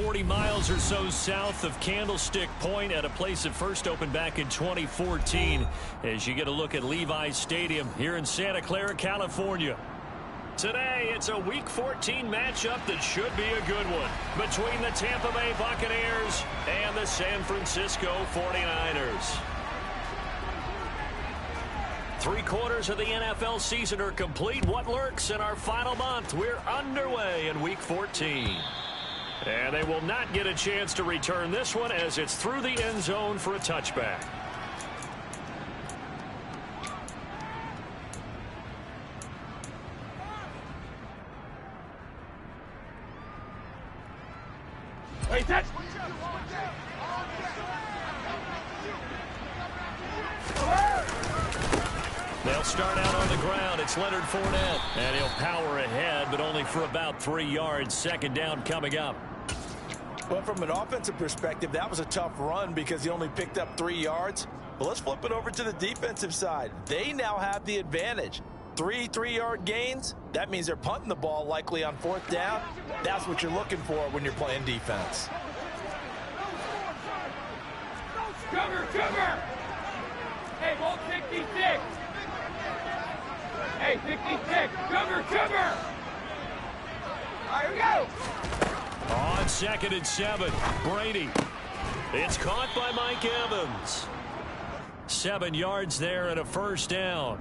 40 miles or so south of Candlestick Point at a place that first opened back in 2014 as you get a look at Levi's Stadium here in Santa Clara, California. Today, it's a Week 14 matchup that should be a good one between the Tampa Bay Buccaneers and the San Francisco 49ers. 3/4 of the NFL season are complete. What lurks in our final month? We're underway in Week 14. And they will not get a chance to return this one as it's through the end zone for a touchback. Wait, that's... They'll start out on the ground. It's Leonard Fournette. And he'll power ahead, but only for about 3 yards. Second down coming up. Well, from an offensive perspective, that was a tough run because he only picked up 3 yards. But let's flip it over to the defensive side. They now have the advantage. 3 3-yard gains. That means they're punting the ball likely on 4th down. That's what you're looking for when you're playing defense. Cover! Hey, ball 66! Hey, 66! Cover! All right, here we go! On 2nd and 7, Brady. It's caught by Mike Evans. 7 yards there and a first down.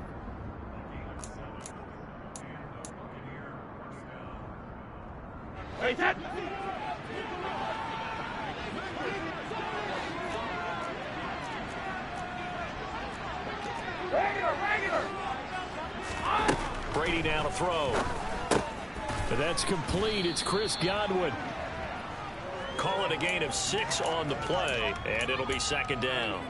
Wait, that... Regular! Brady now to throw. That's complete. It's Chris Godwin. Call it a gain of 6 on the play, and it'll be second down.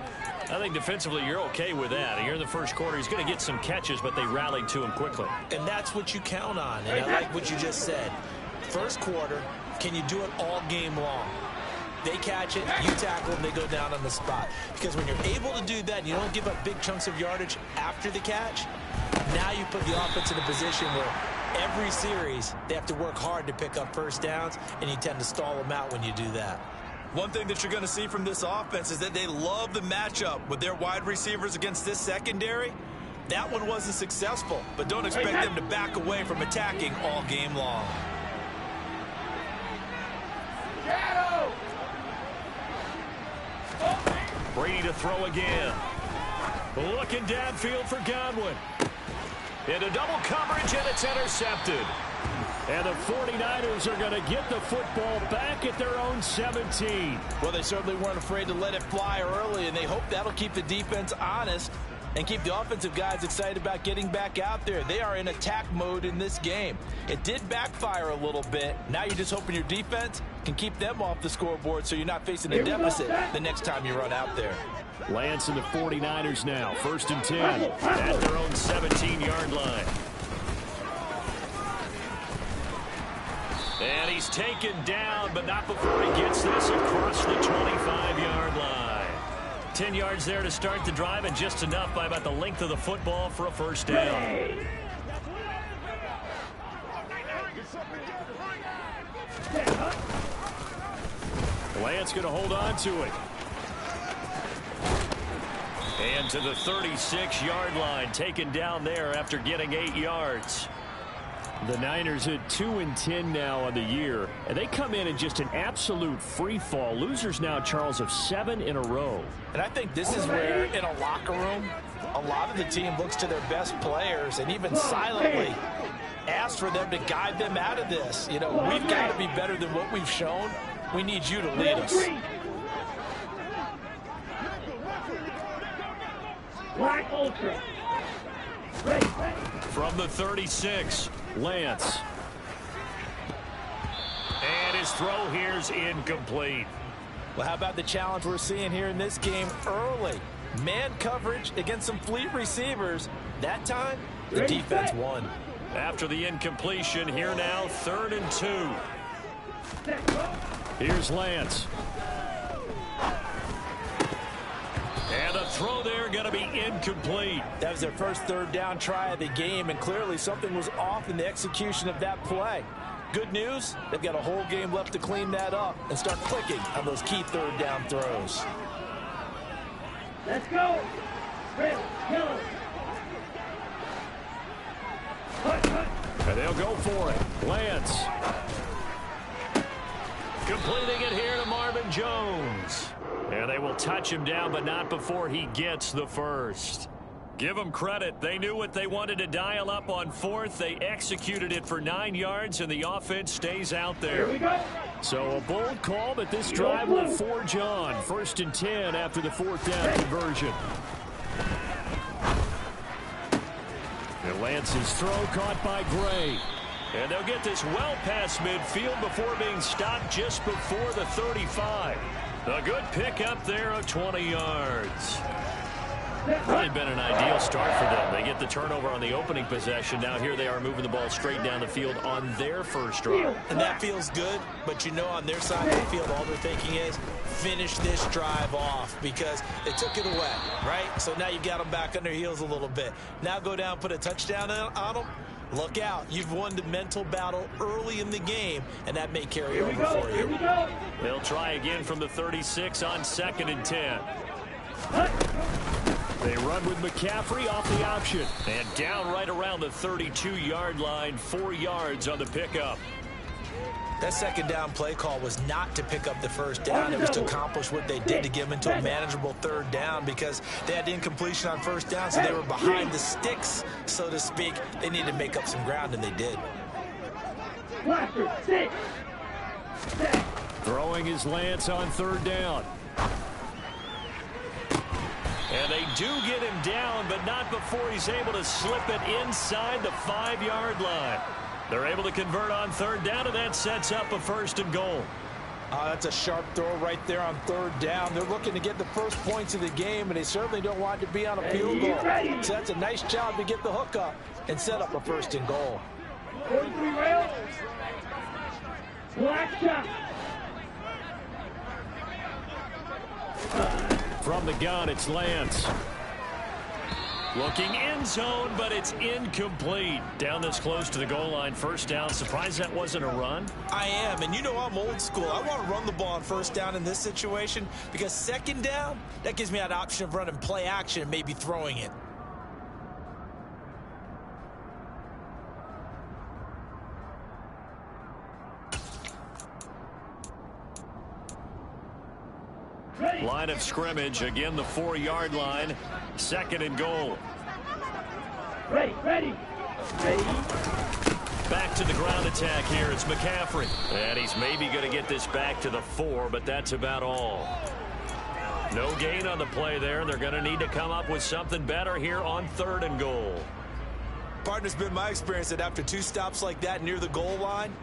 I think defensively you're okay with that. Here in the first quarter, he's going to get some catches, but they rallied to him quickly. And that's what you count on, and I like what you just said. First quarter, can you do it all game long? They catch it, you tackle them, they go down on the spot. Because when you're able to do that, and you don't give up big chunks of yardage after the catch, now you put the offense in a position where every series they have to work hard to pick up first downs, and you tend to stall them out when you do that. One thing that you're going to see from this offense is that they love the matchup with their wide receivers against this secondary. That one wasn't successful, but don't expect them to back away from attacking all game long. Brady to throw again. Looking downfield for Godwin. Into double coverage, and it's intercepted. And the 49ers are going to get the football back at their own 17. Well, they certainly weren't afraid to let it fly early, and they hope that'll keep the defense honest and keep the offensive guys excited about getting back out there. They are in attack mode in this game. It did backfire a little bit. Now you're just hoping your defense can keep them off the scoreboard so you're not facing a deficit the next time you run out there. Lance and the 49ers now. 1st and 10 at their own 17-yard line. And he's taken down, but not before he gets this across the 25-yard line. 10 yards there to start the drive, and just enough by about the length of the football for a first down. Lance going to hold on to it. And to the 36-yard line, taken down there after getting 8 yards. The Niners at 2-10 now on the year, and they come in just an absolute free fall. Losers now, Charles, of 7 in a row. And I think this is where, in a locker room, a lot of the team looks to their best players and even silently asks for them to guide them out of this. You know, we've got to be better than what we've shown. We need you to lead us. From the 36, Lance. And his throw here's incomplete. Well, how about the challenge we're seeing here in this game early? Man coverage against some fleet receivers. That time, the defense won. After the incompletion, here now, 3rd and 2. Here's Lance. And the throw there going to be incomplete. That was their first 3rd down try of the game, and clearly something was off in the execution of that play. Good news, they've got a whole game left to clean that up and start clicking on those key third down throws. Let's go. Red, yellow. And they'll go for it. Lance. Completing it here to Marvin Jones. And they will touch him down, but not before he gets the first. Give them credit. They knew what they wanted to dial up on fourth. They executed it for 9 yards, and the offense stays out there. Here we go. So a bold call, but this drive will forge on. 1st and 10 after the 4th down conversion. And Lance's throw caught by Gray. And they'll get this well past midfield before being stopped just before the 35. A good pickup there of 20 yards. Really been an ideal start for them. They get the turnover on the opening possession. Now here they are moving the ball straight down the field on their first drive. And that feels good, but you know on their side of the field all they're thinking is finish this drive off because they took it away, right? So now you got them back on their heels a little bit. Now go down, put a touchdown on them. Look out. You've won the mental battle early in the game, and that may carry over for you. They'll try again from the 36 on 2nd and 10. They run with McCaffrey off the option. And down right around the 32-yard line, 4 yards on the pickup. That 2nd down play call was not to pick up the 1st down. It was to accomplish what they did to get them into a manageable 3rd down because they had incompletion on 1st down, so they were behind the sticks, so to speak. They needed to make up some ground, and they did. Throwing is Lance on 3rd down. And they do get him down, but not before he's able to slip it inside the 5-yard line. They're able to convert on 3rd down, and that sets up a 1st and goal. That's a sharp throw right there on 3rd down. They're looking to get the first points of the game, and they certainly don't want it to be on a field goal. So that's a nice job to get the hook up and set up a 1st and goal. 43 rail. Black shot. From the gun, it's Lance. Looking end zone, but it's incomplete. Down this close to the goal line, 1st down. Surprised that wasn't a run? I am, and you know I'm old school. I want to run the ball on 1st down in this situation because 2nd down, that gives me that option of running play action and maybe throwing it. Line of scrimmage, again the 4-yard line, 2nd and goal. Ready. Back to the ground attack here, it's McCaffrey. And he's maybe going to get this back to the 4, but that's about all. No gain on the play there. They're going to need to come up with something better here on 3rd and goal. Partner's been my experience that after 2 stops like that near the goal line,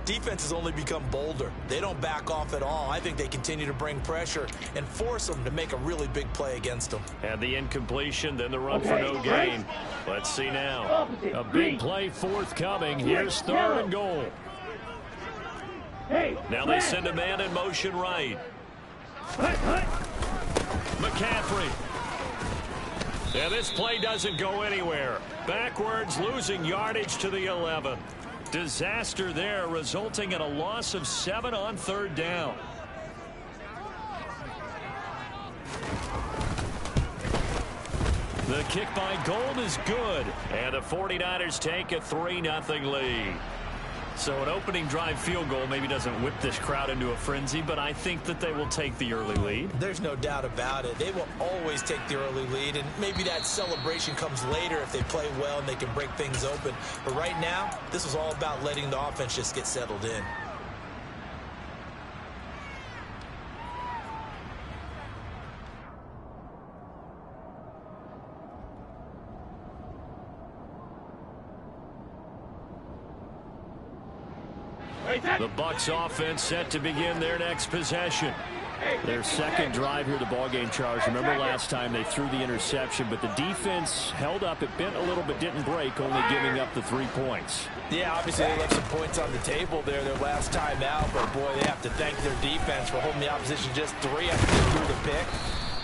defense has only become bolder. They don't back off at all. I think they continue to bring pressure and force them to make a really big play against them. And the incompletion, then the run for no gain. Let's see now. A big play forthcoming. Here's 3rd and goal. Now they send a man in motion right. McCaffrey. And this play doesn't go anywhere. Backwards, losing yardage to the 11. Disaster there, resulting in a loss of 7 on 3rd down. The kick by Gold is good, and the 49ers take a 3-0 lead. So an opening drive field goal maybe doesn't whip this crowd into a frenzy, but I think that they will take the early lead. There's no doubt about it. They will always take the early lead, and maybe that celebration comes later if they play well and they can break things open. But right now, this is all about letting the offense just get settled in. The Bucs offense set to begin their next possession. Their 2nd drive here, the ballgame, Charles. Remember last time they threw the interception, but the defense held up. It bent a little but didn't break, only giving up the 3 points. Yeah, obviously they left some points on the table there their last time out, but boy, they have to thank their defense for holding the opposition just 3 after they threw the pick.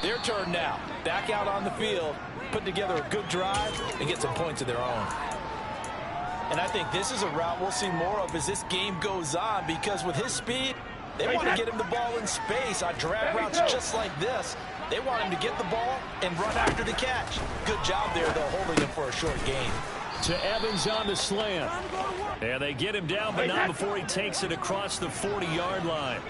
Their turn now. Back out on the field, put together a good drive, and get some points of their own. And I think this is a route we'll see more of as this game goes on, because with his speed, they want to get him the ball in space on drag routes just like this. They want him to get the ball and run after the catch. Good job there, though, holding him for a short gain. To Evans on the slant. And they get him down, but not before he takes it across the 40-yard line.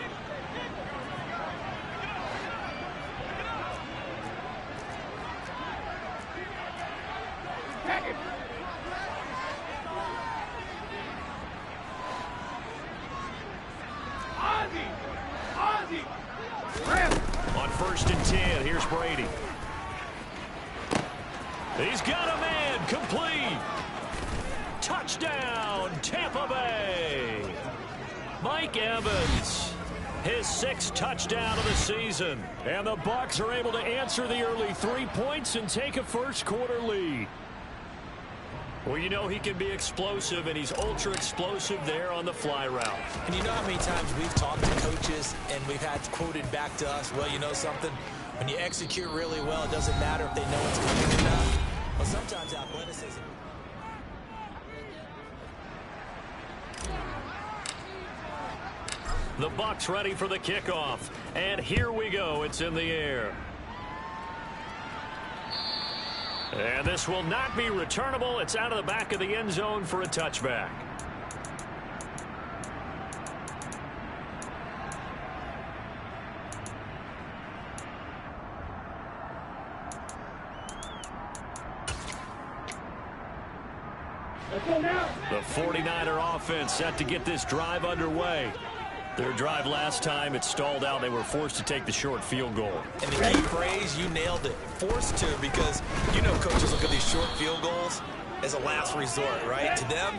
On 1st and 10, here's Brady. He's got a man, complete. Touchdown, Tampa Bay. Mike Evans, his 6th touchdown of the season. And the Bucs are able to answer the early 3 points and take a first-quarter lead. Well, you know he can be explosive, and he's ultra-explosive there on the fly route. And you know how many times we've talked to coaches and we've had quoted back to us, well, you know something? When you execute really well, it doesn't matter if they know it's coming or not. Well, sometimes athleticism. The Bucs ready for the kickoff. And here we go. It's in the air. And this will not be returnable. It's out of the back of the end zone for a touchback. Let's go now. The 49er offense set to get this drive underway. Their drive last time, it stalled out. They were forced to take the short field goal. And the key phrase, you nailed it. Forced to, because you know coaches look at these short field goals as a last resort, right? To them,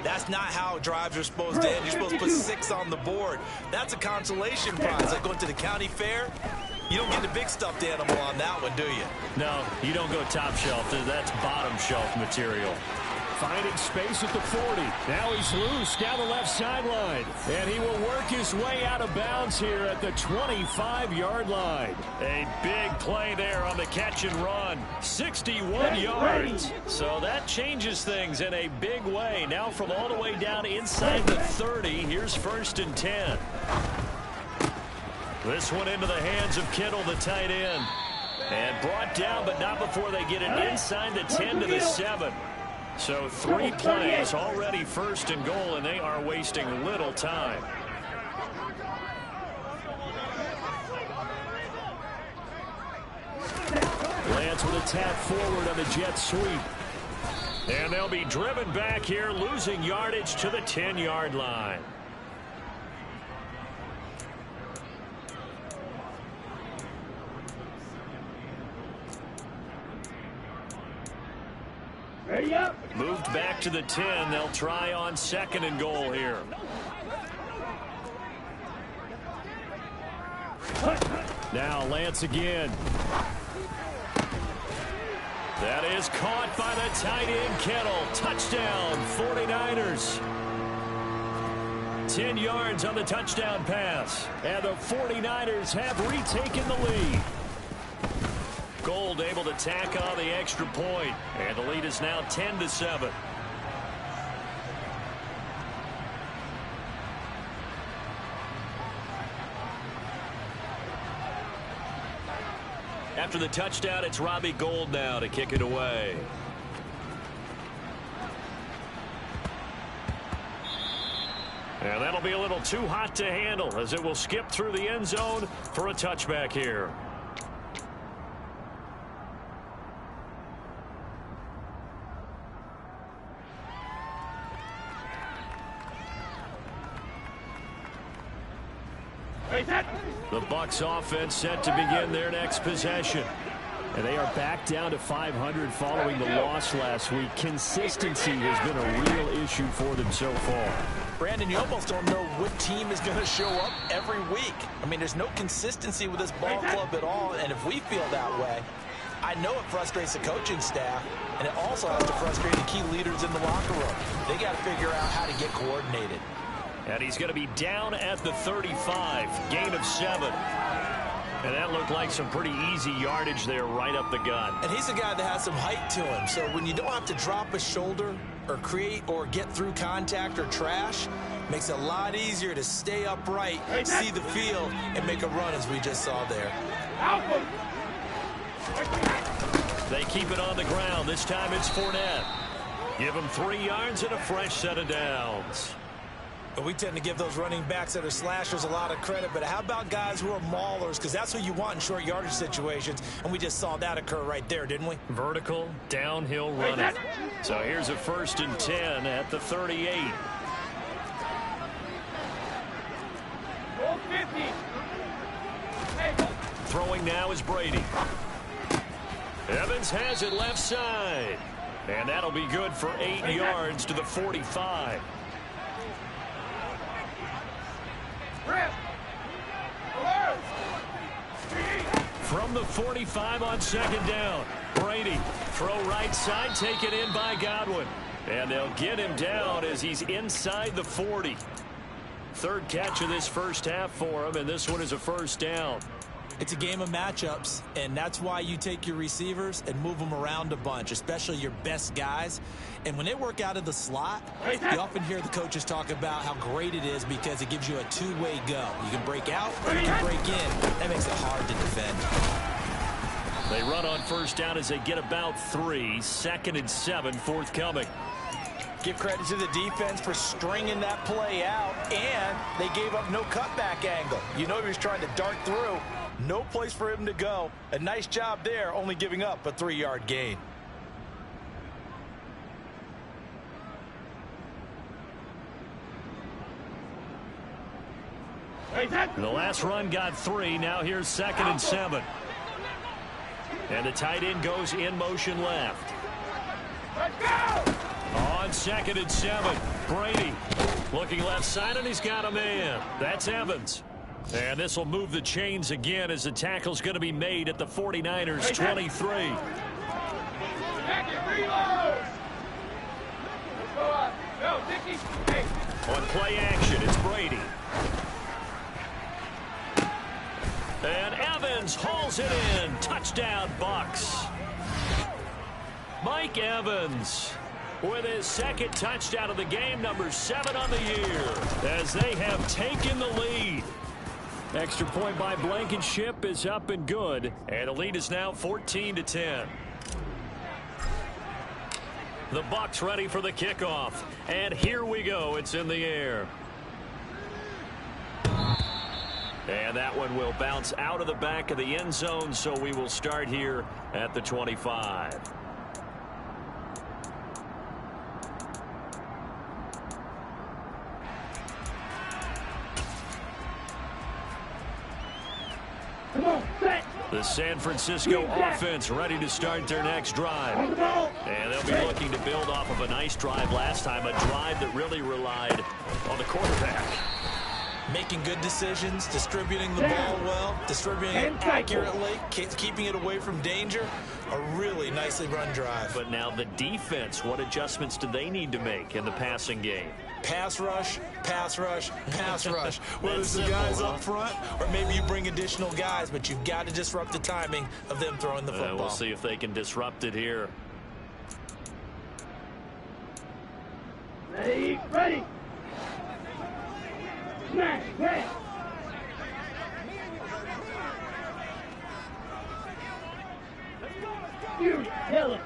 that's not how drives are supposed to end. You're supposed to put 6 on the board. That's a consolation prize. Like going to the county fair, you don't get the big stuffed animal on that one, do you? No, you don't go top shelf. That's bottom shelf material. Finding space at the 40. Now he's loose down the left sideline. And he will work his way out of bounds here at the 25-yard line. A big play there on the catch and run. 61 yards. So that changes things in a big way. Now from all the way down inside the 30, here's 1st and 10. This one into the hands of Kittle, the tight end. And brought down, but not before they get it inside the 10 to the 7. So 3 plays already 1st and goal, and they are wasting little time. Lance with a tap forward on the jet sweep. And they'll be driven back here, losing yardage to the 10-yard line. Ready up. Moved back to the 10. They'll try on 2nd and goal here. Now Lance again. That is caught by the tight end Kittle. Touchdown, 49ers. 10 yards on the touchdown pass. And the 49ers have retaken the lead. Gold able to tack on the extra point. And the lead is now 10 to 7. After the touchdown, it's Robbie Gould now to kick it away. And that'll be a little too hot to handle as it will skip through the end zone for a touchback here. The Bucs offense set to begin their next possession. And they are back down to 500 following the loss last week. Consistency has been a real issue for them so far. Brandon, you almost don't know what team is going to show up every week. I mean, there's no consistency with this ball club at all, and if we feel that way, I know it frustrates the coaching staff, and it also has to frustrate the key leaders in the locker room. They got to figure out how to get coordinated. And he's going to be down at the 35. Gain of 7. And that looked like some pretty easy yardage there right up the gut. And he's a guy that has some height to him. So when you don't have to drop a shoulder or create or get through contact or trash, makes it a lot easier to stay upright, see the field, and make a run as we just saw there. They keep it on the ground. This time it's Fournette. Give him 3 yards and a fresh set of downs. But we tend to give those running backs that are slashers a lot of credit. But how about guys who are maulers? Because that's who you want in short yardage situations. And we just saw that occur right there, didn't we? Vertical, downhill running. So here's a 1st and 10 at the 38. Throwing now is Brady. Evans has it left side. And that'll be good for 8 yards to the 45. From the 45 on 2nd down. Brady, throw right side, taken in by Godwin. And they'll get him down as he's inside the 40. 3rd catch of this first half for him, and this one is a 1st down. It's a game of matchups, and that's why you take your receivers and move them around a bunch, especially your best guys. And when they work out of the slot, you often hear the coaches talk about how great it is because it gives you a two-way go. You can break out or you can break in. That makes it hard to defend. They run on 1st down as they get about 3. 2nd and 7, forthcoming. Give credit to the defense for stringing that play out, and they gave up no cutback angle. You know he was trying to dart through. No place for him to go. A nice job there, only giving up a 3-yard gain. The last run got 3. Now here's 2nd and 7. And the tight end goes in motion left. On 2nd and 7, Brady looking left side, and he's got a man. That's Evans. And this will move the chains again as the tackle's going to be made at the 49ers' 23. On play action, it's Brady. And Evans hauls it in. Touchdown, Bucs. Mike Evans with his 2nd touchdown of the game, number 7 on the year, as they have taken the lead. Extra point by Blankenship is up and good, and the lead is now 14-10. The Bucs ready for the kickoff, and here we go. It's in the air. And that one will bounce out of the back of the end zone, so we will start here at the 25. The San Francisco offense ready to start their next drive. And they'll be looking to build off of a nice drive last time, a drive that really relied on the quarterback. Making good decisions, distributing the ball well, distributing it accurately, keeping it away from danger. A really nicely run drive. But now the defense, what adjustments do they need to make in the passing game? Pass rush, pass rush, pass rush. Whether it's the guys up front or maybe you bring additional guys, but you've got to disrupt the timing of them throwing the football. We'll see if they can disrupt it here. Ready, ready. Smash, ready. You kill it.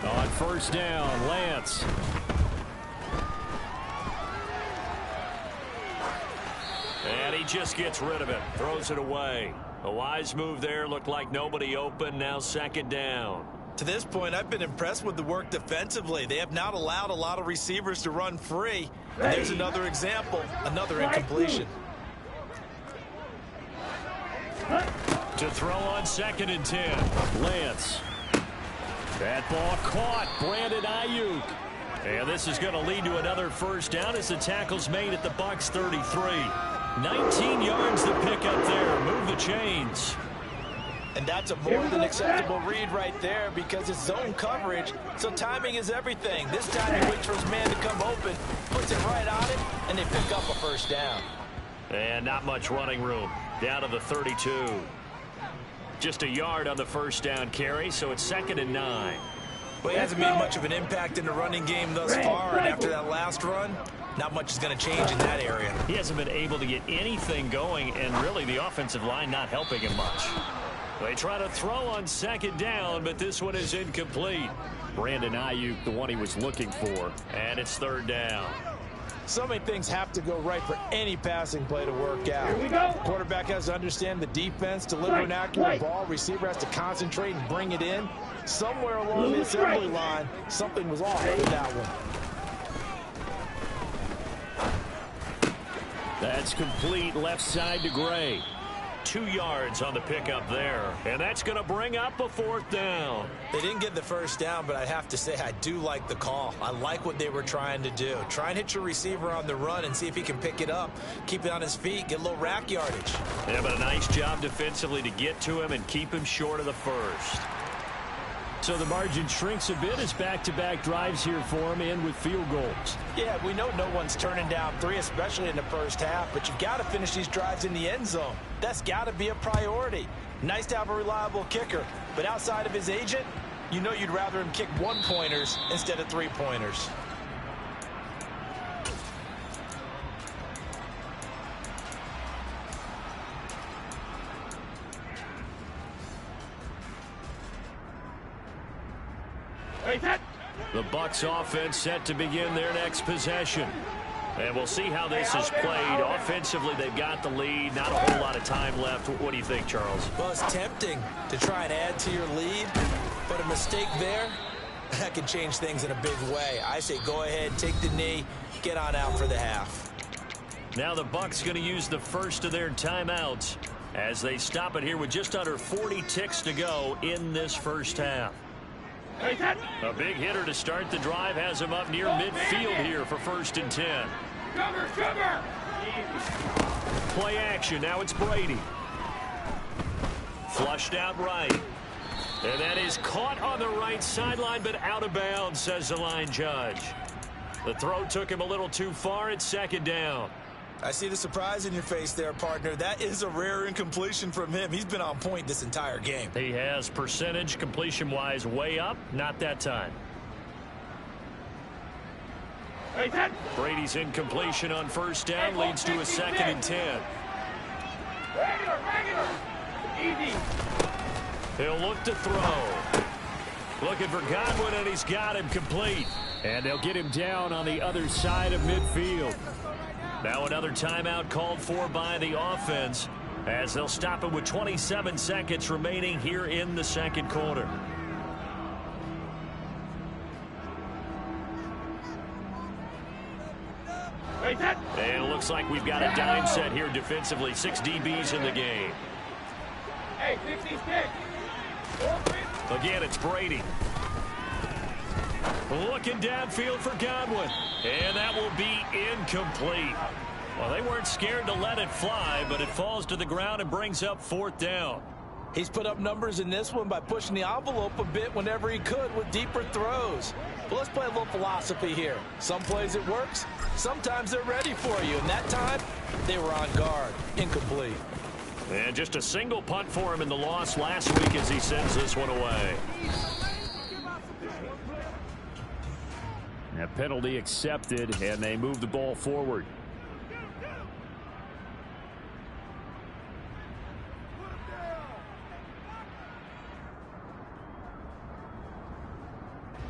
On 1st down, Lance. And he just gets rid of it, throws it away. A wise move there, looked like nobody open, now 2nd down. To this point, I've been impressed with the work defensively. They have not allowed a lot of receivers to run free. And there's another example, another incompletion. To throw on 2nd and 10, Lance. That ball caught, Brandon Ayuk. And this is going to lead to another 1st down as the tackle's made at the Bucs 33. 19 yards to pick up there. Move the chains. And that's a more than acceptable read right there because it's zone coverage, so timing is everything. This time he waits for his man to come open, puts it right on it, and they pick up a 1st down. And not much running room. Down to the 32. Just a yard on the first down carry, so it's 2nd and 9. Well, he hasn't made much of an impact in the running game thus far, and after that last run, not much is going to change in that area. He hasn't been able to get anything going, and really the offensive line not helping him much. They try to throw on 2nd down, but this one is incomplete. Brandon Ayuk, the one he was looking for, and it's 3rd down. So many things have to go right for any passing play to work out. Here we go. Quarterback has to understand the defense, deliver an accurate ball. Receiver has to concentrate and bring it in. Somewhere along the assembly line, something was off with that one. That's complete left side to Gray. 2 yards on the pickup there, and that's going to bring up a 4th down. They didn't get the first down, but I have to say I do like the call. I like what they were trying to do. Try and hit your receiver on the run and see if he can pick it up, keep it on his feet, get a little rack yardage. Yeah, but a nice job defensively to get to him and keep him short of the first. So the margin shrinks a bit as back-to-back drives here for him, and with field goals. Yeah, we know no one's turning down 3, especially in the first half, but you've got to finish these drives in the end zone. That's got to be a priority. Nice to have a reliable kicker, but outside of his agent, you know you'd rather him kick 1-pointers instead of 3-pointers. The Bucs offense set to begin their next possession. And we'll see how this is played. Offensively, they've got the lead. Not a whole lot of time left. What do you think, Charles? Well, it's tempting to try and add to your lead, but a mistake there, that could change things in a big way. I say go ahead, take the knee, get on out for the half. Now the Bucs going to use the first of their timeouts as they stop it here with just under 40 ticks to go in this first half. A big hitter to start the drive has him up near midfield here for 1st and 10. Play action. Now it's Brady. Flushed out right. And that is caught on the right sideline, but out of bounds, says the line judge. The throw took him a little too far. It's 2nd down. I see the surprise in your face there, partner. That is a rare incompletion from him. He's been on point this entire game. He has percentage completion-wise way up. Not that time. Brady's incompletion on 1st down leads to a 2nd and 10. Easy. He'll look to throw. Looking for Godwin, and he's got him complete. And they'll get him down on the other side of midfield. Now another timeout called for by the offense as they'll stop it with 27 seconds remaining here in the 2nd quarter. And it looks like we've got a dime set here defensively. 6 DBs in the game. Hey, 66. Again, it's Brady. Looking downfield for Godwin. And that will be incomplete. Well, they weren't scared to let it fly, but it falls to the ground and brings up 4th down. He's put up numbers in this one by pushing the envelope a bit whenever he could with deeper throws. But let's play a little philosophy here. Some plays it works. Sometimes they're ready for you. And that time, they were on guard. Incomplete. And just a single punt for him in the loss last week as he sends this one away. A penalty accepted, and they move the ball forward.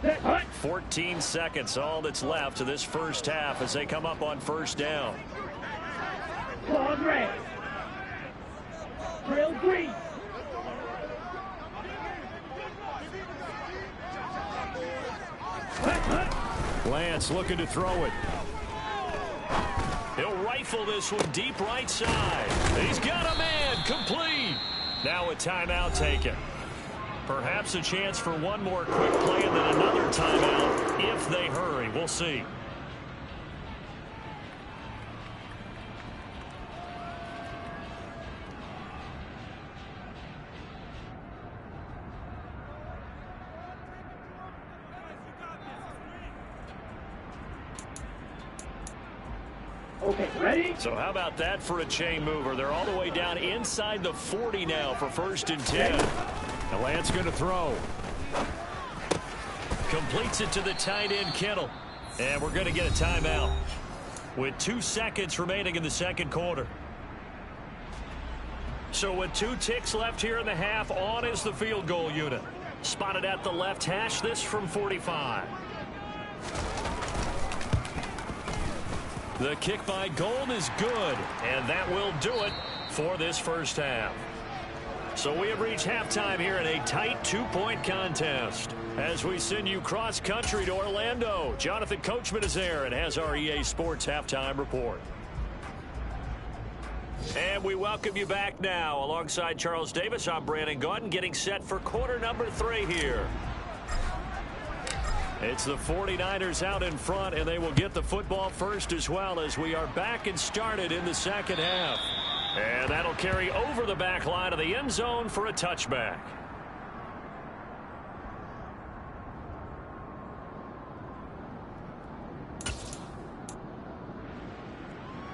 Set, hunt. 14 seconds, all that's left to this first half as they come up on 1st down. Claws red. Drill green. Hunt, hunt. Lance looking to throw it. He'll rifle this one deep right side. He's got a man, complete. Now a timeout taken. Perhaps a chance for one more quick play and then another timeout if they hurry. We'll see. Okay, ready? So how about that for a chain mover? They're all the way down inside the 40 now for 1st and 10. The Lance going to throw. Completes it to the tight end, Kittle. And we're going to get a timeout with 2 seconds remaining in the second quarter. So with 2 ticks left here in the half, on is the field goal unit. Spotted at the left hash, this from 45. The kick by Gold is good, and that will do it for this first half. So we have reached halftime here in a tight 2-point contest. As we send you cross-country to Orlando, Jonathan Coachman is there and has our EA Sports halftime report. And we welcome you back now. Alongside Charles Davis, I'm Brandon Gaudin, getting set for quarter number 3 here. It's the 49ers out in front, and they will get the football first as well as we are back and started in the second half. And that'll carry over the back line of the end zone for a touchback.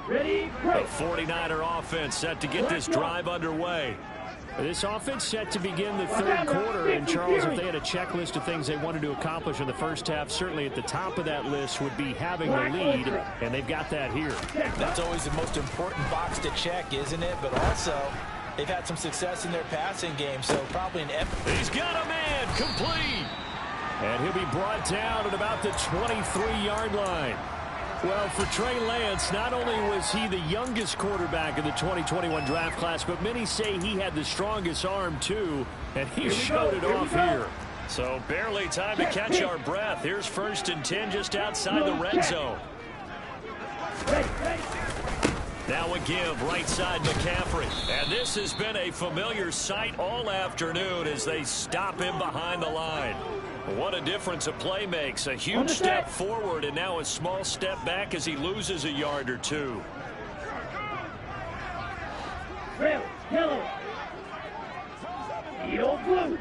Ready, The go. 49er offense set to get this drive underway. This offense set to begin the third quarter, and Charles, if they had a checklist of things they wanted to accomplish in the first half, certainly at the top of that list would be having the lead, and they've got that here. That's always the most important box to check, isn't it? But also, they've had some success in their passing game, so probably an effort. He's got a man, complete. And he'll be brought down at about the 23-yard line. Well, for Trey Lance, not only was he the youngest quarterback in the 2021 draft class, but many say he had the strongest arm, too, and he showed it off here. So barely time to catch our breath. Here's 1st and 10 just outside the red zone. Now a give, right side McCaffrey. And this has been a familiar sight all afternoon as they stop him behind the line. What a difference a play makes. A huge step forward and now a small step back as he loses a yard or 2. Red, yellow. Yellow, blue.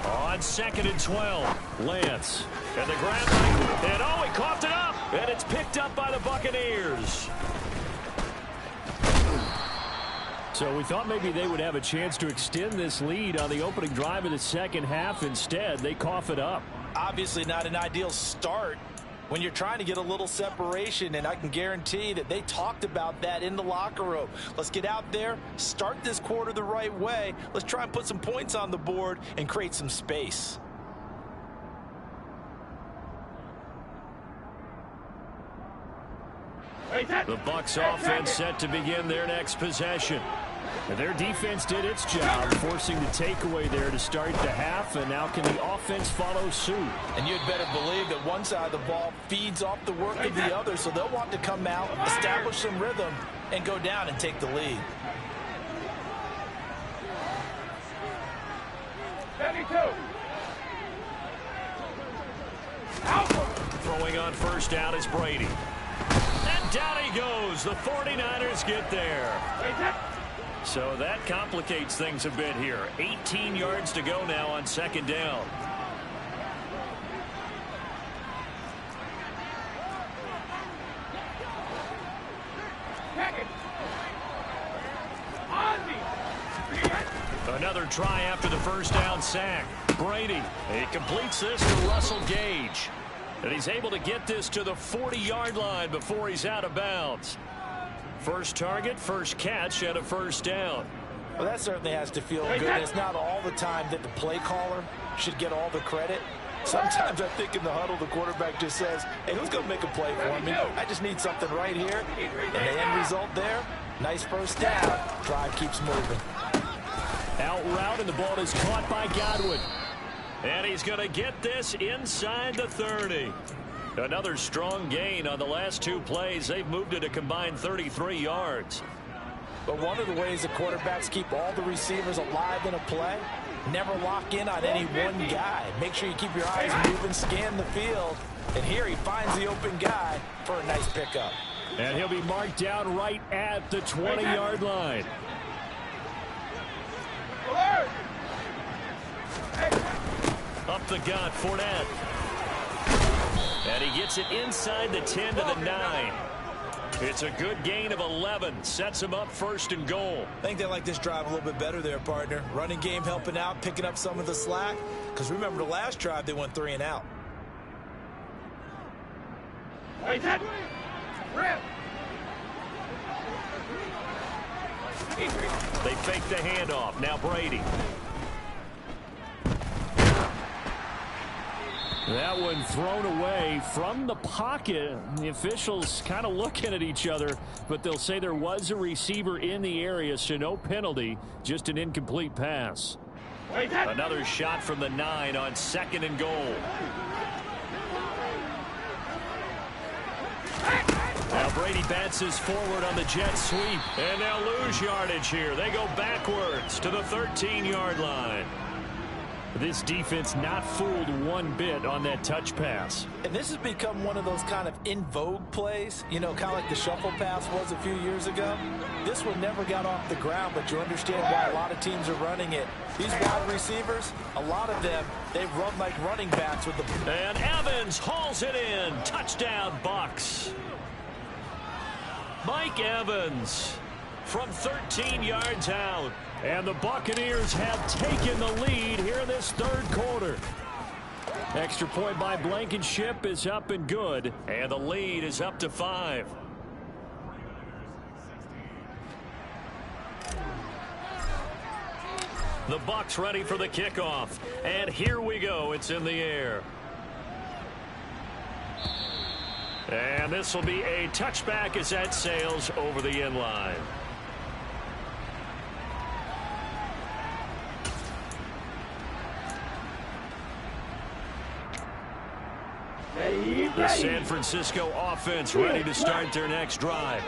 On 2nd and 12, Lance. And the grab, and oh, he coughed it up. And it's picked up by the Buccaneers. So we thought maybe they would have a chance to extend this lead on the opening drive of the second half. Instead, they cough it up. Obviously not an ideal start when you're trying to get a little separation, and I can guarantee that they talked about that in the locker room. Let's get out there, start this quarter the right way. Let's try and put some points on the board and create some space. The Bucs offense set to begin their next possession. And their defense did its job, forcing the takeaway there to start the half, and now can the offense follow suit? And you'd better believe that one side of the ball feeds off the work of the other, so they'll want to come out, establish some rhythm, and go down and take the lead. 72. Out. Throwing on 1st down is Brady. And down he goes. The 49ers get there. So that complicates things a bit here. 18 yards to go now on 2nd down. Another try after the 1st down sack. Brady, he completes this to Russell Gage. And he's able to get this to the 40-yard line before he's out of bounds. First target, first catch, and a 1st down. Well, that certainly has to feel good. And it's not all the time that the play caller should get all the credit. Sometimes I think in the huddle, the quarterback just says, hey, who's going to make a play for me? I just need something right here. And the end result there, nice 1st down. Drive keeps moving. Out route, and the ball is caught by Godwin. And he's going to get this inside the 30. Another strong gain on the last 2 plays. They've moved it a combined 33 yards. But one of the ways the quarterbacks keep all the receivers alive in a play, never lock in on any one guy. Make sure you keep your eyes moving, scan the field. And here he finds the open guy for a nice pickup. And he'll be marked down right at the 20-yard line. Up the gut, Fournette. And he gets it inside the 10 to the 9. It's a good gain of 11. Sets him up 1st and goal. I think they like this drive a little bit better there, partner. Running game helping out, picking up some of the slack. Because remember the last drive, they went 3 and out. Right, set. Rip. They fake the handoff. Now Brady. That one thrown away from the pocket. The officials kind of looking at each other, but they'll say there was a receiver in the area, so no penalty, just an incomplete pass. Another shot from the 9 on 2nd and goal. Now Brady bounces forward on the jet sweep, and they'll lose yardage here. They go backwards to the 13-yard line. This defense not fooled one bit on that touch pass. And this has become one of those kind of in vogue plays, you know, kind of like the shuffle pass was a few years ago. This one never got off the ground, but you understand why a lot of teams are running it. These wide receivers, a lot of them, they run like running backs with the... And Evans hauls it in. Touchdown, Bucs. Mike Evans from 13 yards out. And the Buccaneers have taken the lead here in this 3rd quarter. Extra point by Blankenship is up and good. And the lead is up to 5. The Bucs ready for the kickoff. And here we go. It's in the air. And this will be a touchback as that sails over the end line. The San Francisco offense ready to start their next drive.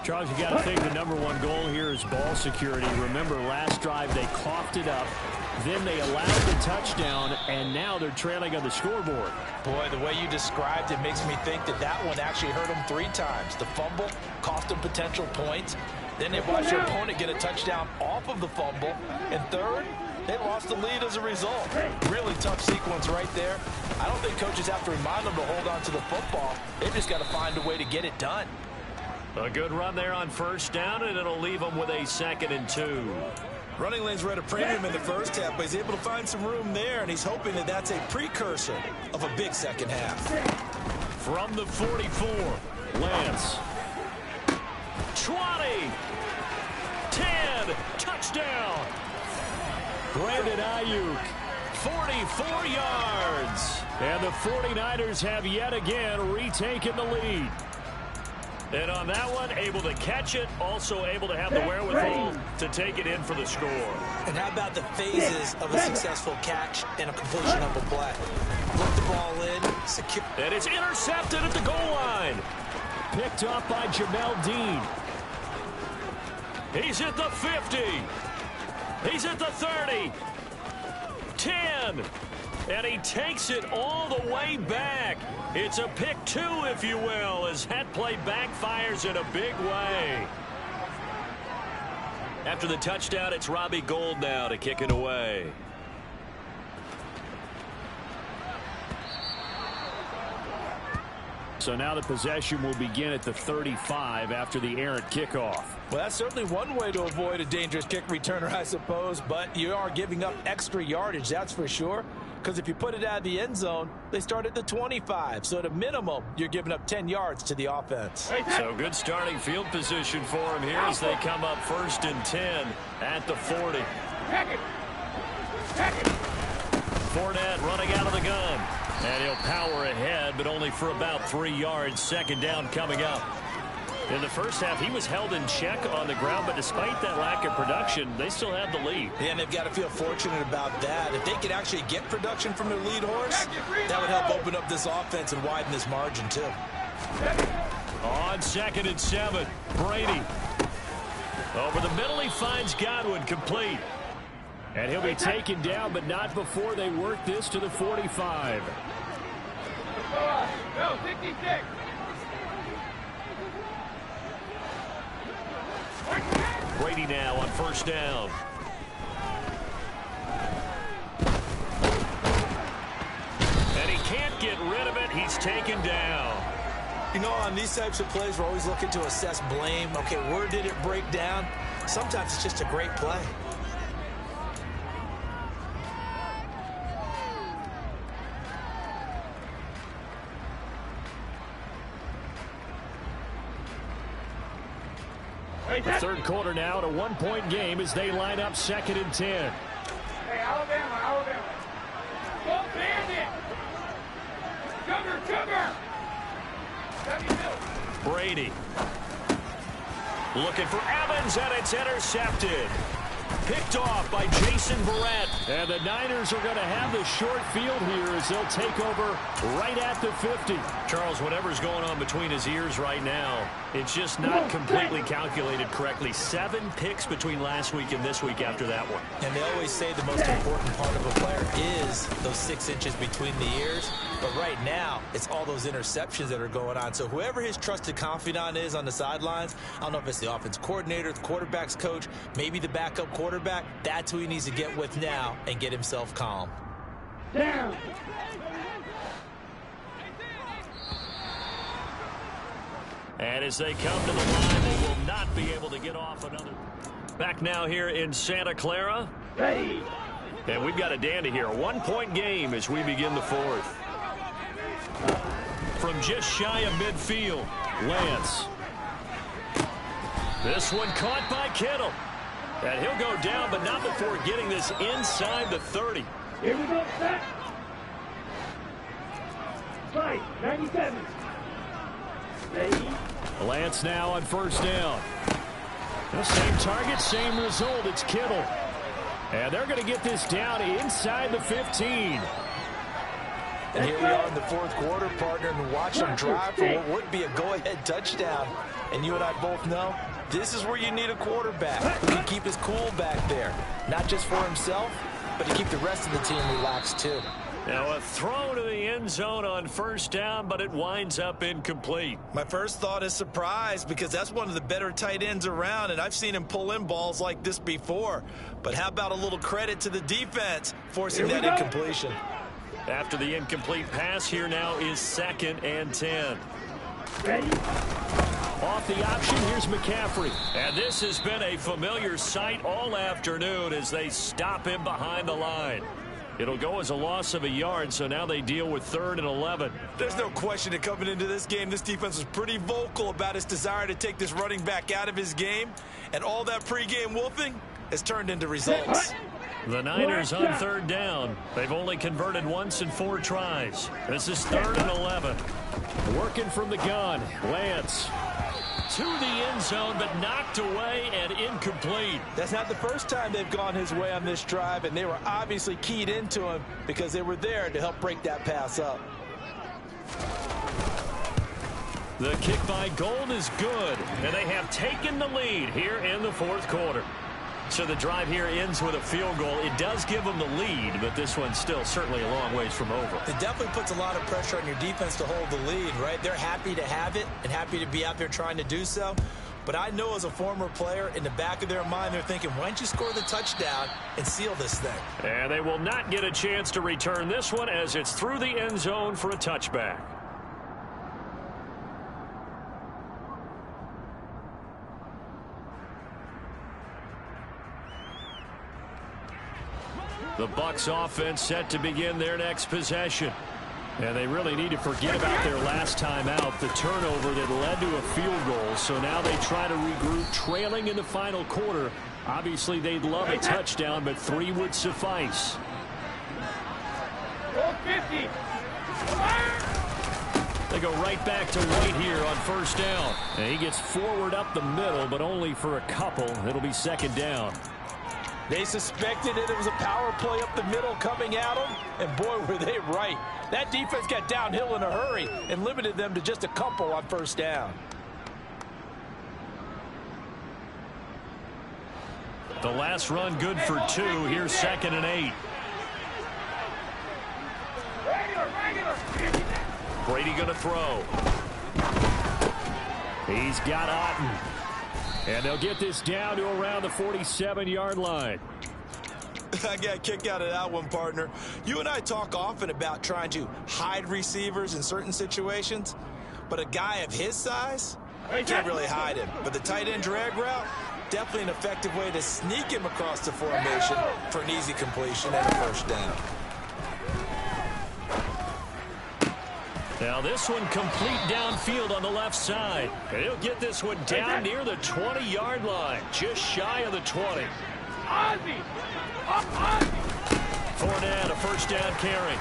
Charles, you got to think the #1 goal here is ball security. Remember, last drive they coughed it up. Then they allowed the touchdown, and now they're trailing on the scoreboard. Boy, the way you described it makes me think that that one actually hurt them 3 times. The fumble cost them potential points. Then they watched their opponent get a touchdown off of the fumble. And third, they lost the lead as a result. Really tough sequence right there. I don't think coaches have to remind them to hold on to the football. They've just got to find a way to get it done. A good run there on 1st down, and it'll leave them with a 2nd and 2. Running lanes were at a premium in the first half, but he's able to find some room there, and he's hoping that that's a precursor of a big second half. From the 44, Lance. 20, 10, touchdown. Brandon Ayuk, 44 yards. and the 49ers have yet again retaken the lead. And on that one, able to catch it, also able to have the wherewithal to take it in for the score. And how about the phases of a successful catch and a completion of a play? Look the ball in, secure. And it's intercepted at the goal line. Picked up by Jamel Dean. He's at the 50. He's at the 30. 10. And he takes it all the way back. It's a pick 2, if you will, as that play backfires in a big way. After the touchdown, it's Robbie Gould now to kick it away. So now the possession will begin at the 35 after the errant kickoff. Well, that's certainly one way to avoid a dangerous kick returner, I suppose, but you are giving up extra yardage, that's for sure. Because if you put it out of the end zone, they start at the 25. So at a minimum, you're giving up 10 yards to the offense. So good starting field position for him here as they come up 1st and 10 at the 40. Fournette running out of the gun. And he'll power ahead, but only for about 3 yards. 2nd down coming up. In the first half, he was held in check on the ground, but despite that lack of production, they still have the lead. Yeah, and they've got to feel fortunate about that. If they could actually get production from their lead horse, that would help open up this offense and widen this margin, too. On 2nd and 7, Brady. Over the middle, he finds Godwin complete. And he'll be taken down, but not before they work this to the 45. Go, 66. Brady now on 1st down. And he can't get rid of it. He's taken down. You know, on these types of plays, we're always looking to assess blame. Okay, where did it break down? Sometimes it's just a great play. The third quarter now, at a one-point game as they line up 2nd and 10. Hey, Alabama. Go Bandit. Sugar. Brady. Looking for Evans, and it's intercepted. Picked off by Jason Verrett. And the Niners are going to have the short field here as they'll take over right at the 50. Charles, whatever's going on between his ears right now, it's just not completely calculated correctly. 7 picks between last week and this week after that one. And they always say the most important part of a player is those 6 inches between the ears. But right now, it's all those interceptions that are going on. So whoever his trusted confidant is on the sidelines, I don't know if it's the offense coordinator, the quarterback's coach, maybe the backup quarterback, that's who he needs to get with now and get himself calm. Down. And as they come to the line, they will not be able to get off another. Back now here in Santa Clara. Ready. And we've got a dandy here. A 1-point game as we begin the 4th. From just shy of midfield, Lance. This one caught by Kittle. And he'll go down, but not before getting this inside the 30. Here we go, set. Fight, 97. Ready. Lance now on 1st down. The same target, same result. It's Kittle. And they're going to get this down inside the 15. And here we are in the 4th quarter, partner, and watch them drive for what would be a go-ahead touchdown. And you and I both know this is where you need a quarterback who can keep his cool back there. Not just for himself, but to keep the rest of the team relaxed too. Now a throw to the end zone on 1st down, but it winds up incomplete. My first thought is surprise because that's one of the better tight ends around, and I've seen him pull in balls like this before. But how about a little credit to the defense forcing that incompletion? After the incomplete pass, here now is 2nd and 10. Ready. Off the option, here's McCaffrey. And this has been a familiar sight all afternoon as they stop him behind the line. It'll go as a loss of a yard, so now they deal with 3rd and 11. There's no question that coming into this game, this defense was pretty vocal about its desire to take this running back out of his game. And all that pregame wolfing has turned into results. The Niners on 3rd down. They've only converted once in 4 tries. This is 3rd and 11. Working from the gun, Lance. To the end zone, but knocked away and incomplete. That's not the first time they've gone his way on this drive, and they were obviously keyed into him because they were there to help break that pass up. The kick by Gold is good, and they have taken the lead here in the 4th quarter. So the drive here ends with a field goal. It does give them the lead, but this one's still certainly a long ways from over. It definitely puts a lot of pressure on your defense to hold the lead, right? They're happy to have it and happy to be out there trying to do so. But I know as a former player, in the back of their mind, they're thinking, why don't you score the touchdown and seal this thing? And they will not get a chance to return this one as it's through the end zone for a touchback. The Bucs offense set to begin their next possession. And they really need to forget about their last time out, the turnover that led to a field goal. So now they try to regroup, trailing in the final quarter. Obviously, they'd love a touchdown, but 3 would suffice. 50. They go right back to White here on 1st down. And he gets forward up the middle, but only for a couple. It'll be 2nd down. They suspected it was a power play up the middle coming at them, and boy, were they right. That defense got downhill in a hurry and limited them to just a couple on 1st down. The last run good for 2. Here's 2nd and 8. Brady going to throw. He's got Otten. And they'll get this down to around the 47-yard line. I got a kick out of that one, partner. You and I talk often about trying to hide receivers in certain situations. But a guy of his size, can't really hide him. But the tight end drag route, definitely an effective way to sneak him across the formation for an easy completion and a first down. Now this one complete downfield on the left side. And he'll get this one down near the 20-yard line, just shy of the 20. Fournette, a first down carry.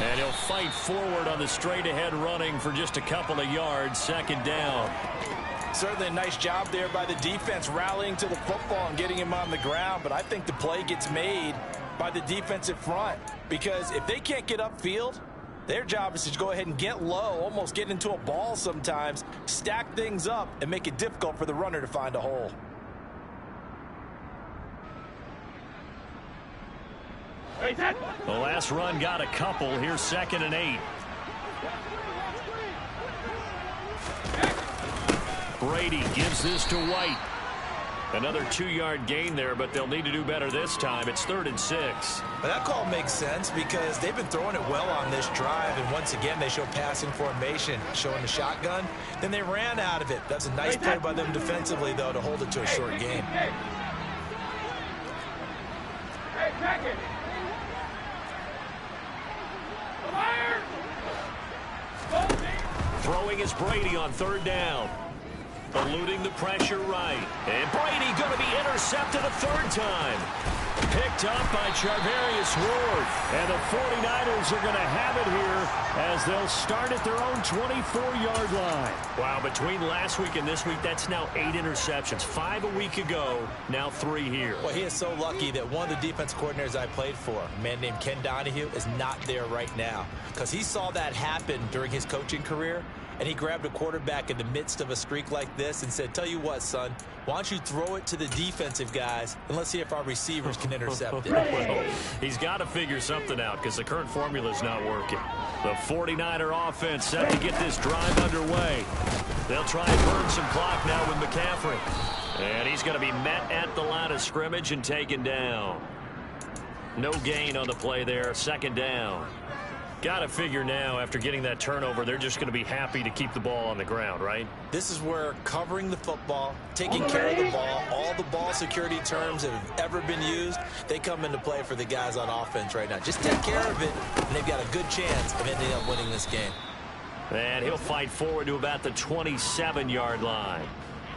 And he'll fight forward on the straight-ahead running for just a couple of yards, second down. Certainly a nice job there by the defense rallying to the football and getting him on the ground. But I think the play gets made by the defensive front, because if they can't get upfield, their job is to go ahead and get low, almost get into a ball sometimes, stack things up, and make it difficult for the runner to find a hole. The last run got a couple. Here's 2nd and 8. Brady gives this to White. Another 2-yard gain there, but they'll need to do better this time. It's 3rd and 6. But that call makes sense because they've been throwing it well on this drive, and once again they show passing formation, showing the shotgun. Then they ran out of it. That's a nice play by them defensively, though, to hold it to a short game. Throwing is Brady on 3rd down. Eluding the pressure right. And Brady going to be intercepted a 3rd time. Picked up by Charvarius Ward. And the 49ers are going to have it here as they'll start at their own 24-yard line. Wow, between last week and this week, that's now 8 interceptions. 5 a week ago, now 3 here. Well, he is so lucky that one of the defense coordinators I played for, a man named Ken Donahue, is not there right now, because he saw that happen during his coaching career. And he grabbed a quarterback in the midst of a streak like this and said, tell you what, son, why don't you throw it to the defensive guys and let's see if our receivers can intercept it. Well, he's got to figure something out because the current formula is not working. The 49er offense set to get this drive underway. They'll try and burn some clock now with McCaffrey. And he's going to be met at the line of scrimmage and taken down. No gain on the play there, 2nd down. Got to figure now, after getting that turnover, they're just going to be happy to keep the ball on the ground, right? This is where covering the football, taking care of the ball, all the ball security terms that have ever been used, they come into play for the guys on offense right now. Just take care of it, and they've got a good chance of ending up winning this game. And he'll fight forward to about the 27-yard line.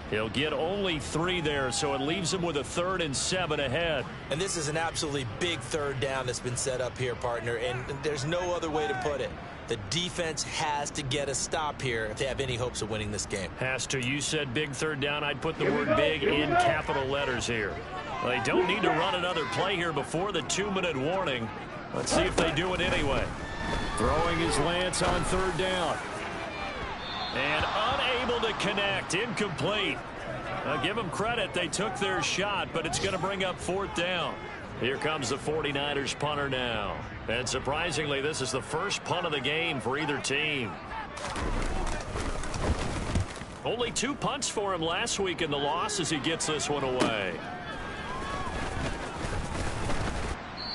He'll get only 3 there, so it leaves him with a 3rd and 7 ahead. And this is an absolutely big 3rd down that's been set up here, partner, and there's no other way to put it. The defense has to get a stop here if they have any hopes of winning this game. Has to. You said big 3rd down. I'd put the word big in capital letters here. They don't need to run another play here before the 2-minute warning. Let's see if they do it anyway. Throwing is Lance on 3rd down. And unable to connect. Incomplete. I'll give them credit. They took their shot, but it's going to bring up 4th down. Here comes the 49ers punter now. And surprisingly, this is the first punt of the game for either team. Only 2 punts for him last week in the loss as he gets this one away.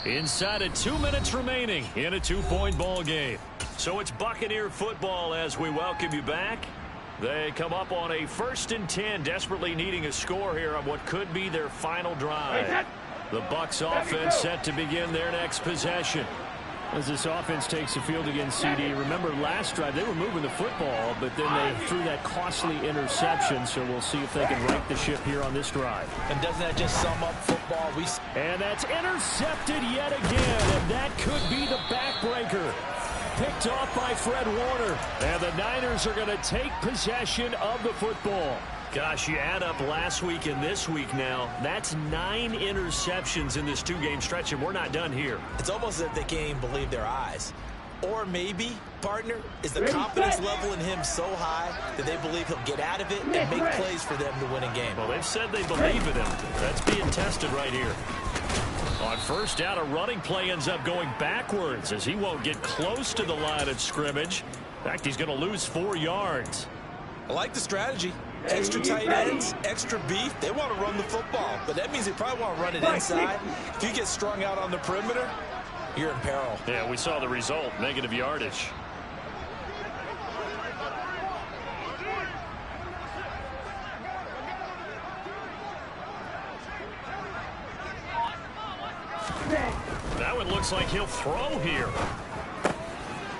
Inside of 2 minutes remaining in a 2-point ball game. So it's Buccaneer football as we welcome you back. They come up on a 1st and 10, desperately needing a score here on what could be their final drive. The Bucs offense set to begin their next possession. As this offense takes the field against CD, remember last drive they were moving the football, but then they threw that costly interception, so we'll see if they can right the ship here on this drive. And doesn't that just sum up football? And that's intercepted yet again, and that could be the backbreaker. Picked off by Fred Warner. And the Niners are going to take possession of the football. Gosh, you add up last week and this week now, that's 9 interceptions in this 2-game stretch, and we're not done here. It's almost as if they can't even believe their eyes. Or maybe, partner, is the confidence level in him so high that they believe he'll get out of it and make plays for them to win a game. Well, they've said they believe in him. That's being tested right here. On 1st down, a running play ends up going backwards as he won't get close to the line of scrimmage. In fact, he's going to lose 4 yards. I like the strategy. Extra tight ends, extra beef. They want to run the football, but that means they probably want to run it inside. If you get strung out on the perimeter, you're in peril. Yeah, we saw the result, negative yardage. looks like he'll throw here.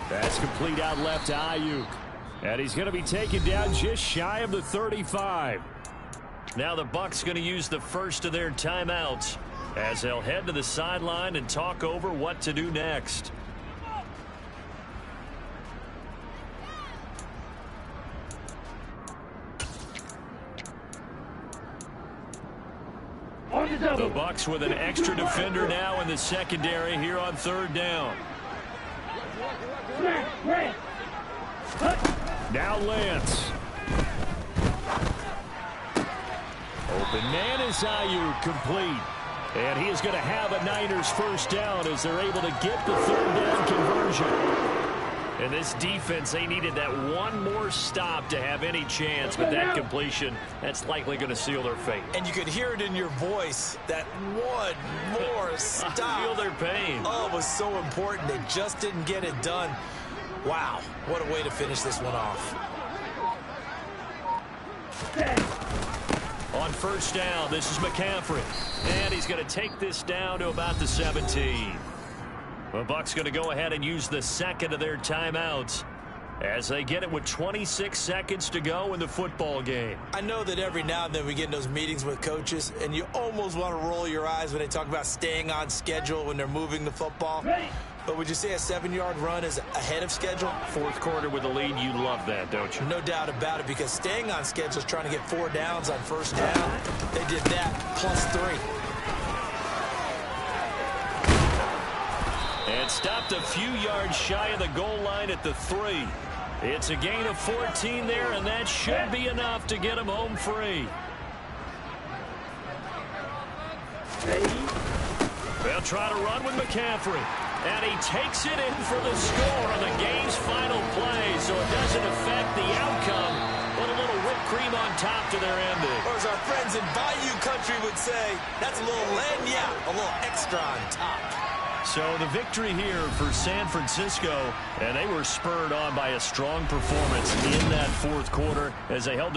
That's complete out left to Ayuk. And he's going to be taken down just shy of the 35. Now the Bucs going to use the first of their timeouts as they'll head to the sideline and talk over what to do next. The Bucs with an extra defender now in the secondary here on third down. Now Lance. Open man is Ayuk, complete. And he is going to have a Niners first down as they're able to get the third down conversion. And this defense, they needed that one more stop to have any chance, but that completion, that's likely going to seal their fate. And you could hear it in your voice, that one more stop. I feel their pain. Oh, it was so important. They just didn't get it done. Wow, what a way to finish this one off. On first down, this is McCaffrey. And he's going to take this down to about the 17. The Bucs going to go ahead and use the second of their timeouts as they get it with 26 seconds to go in the football game. I know that every now and then we get in those meetings with coaches, and you almost want to roll your eyes when they talk about staying on schedule when they're moving the football. But would you say a 7-yard run is ahead of schedule? Fourth quarter with a lead, you love that, don't you? No doubt about it, because staying on schedule is trying to get 4 downs on first down. They did that plus 3. And stopped a few yards shy of the goal line at the 3. It's a gain of 14 there, and that should be enough to get him home free. They'll try to run with McCaffrey. And he takes it in for the score on the game's final play, so it doesn't affect the outcome, but a little whipped cream on top to their ending. Or as our friends in Bayou Country would say, that's a little lagniappe, a little extra on top. So the victory here for San Francisco, and they were spurred on by a strong performance in that fourth quarter as they held